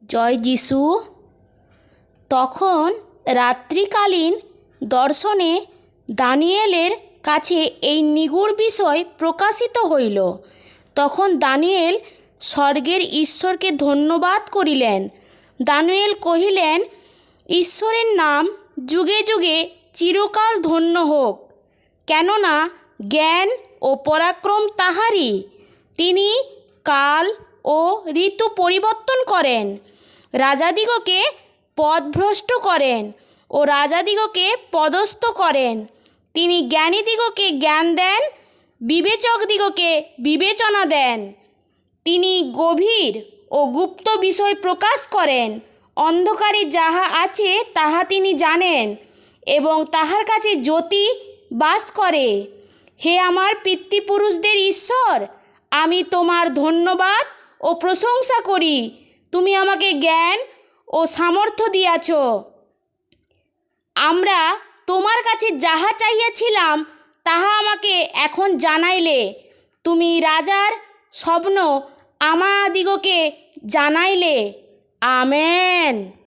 জয় যিশু। তখন রাত্রিকালীন দর্শনে দানিয়েলের কাছে এই নিগূঢ় বিষয় প্রকাশিত হইল। তখন দানিয়েল স্বর্গের ঈশ্বরকে ধন্যবাদ করিলেন। দানিয়েল কহিলেন, ঈশ্বরের নাম যুগে যুগে চিরকাল ধন্য হোক, কেননা জ্ঞান ও পরাক্রম তাহারই। তিনি কাল ও ঋতু পরিবর্তন করেন, রাজাদিগকে পথভ্রষ্ট করেন ও রাজাদিগকে পদস্থ করেন। তিনি জ্ঞানীদিগকে জ্ঞান দেন, বিবেচকদিগকে বিবেচনা দেন। তিনি গভীর ও গুপ্ত বিষয় প্রকাশ করেন। অন্ধকারে যাহা আছে তাহা তিনি জানেন, এবং তাহার কাছে জ্যোতি বাস করে। হে আমার পিতৃপুরুষদের ঈশ্বর, আমি তোমার ধন্যবাদ ও প্রশংসা করি। তুমি আমাকে জ্ঞান ও সামর্থ্য দিয়াছ। আমরা তোমার কাছে যাহা চাহিয়াছিলাম তাহা আমাকে এখন জানাইলে। তুমি রাজার স্বপ্ন আমাদিগকে জানাইলে। আমেন।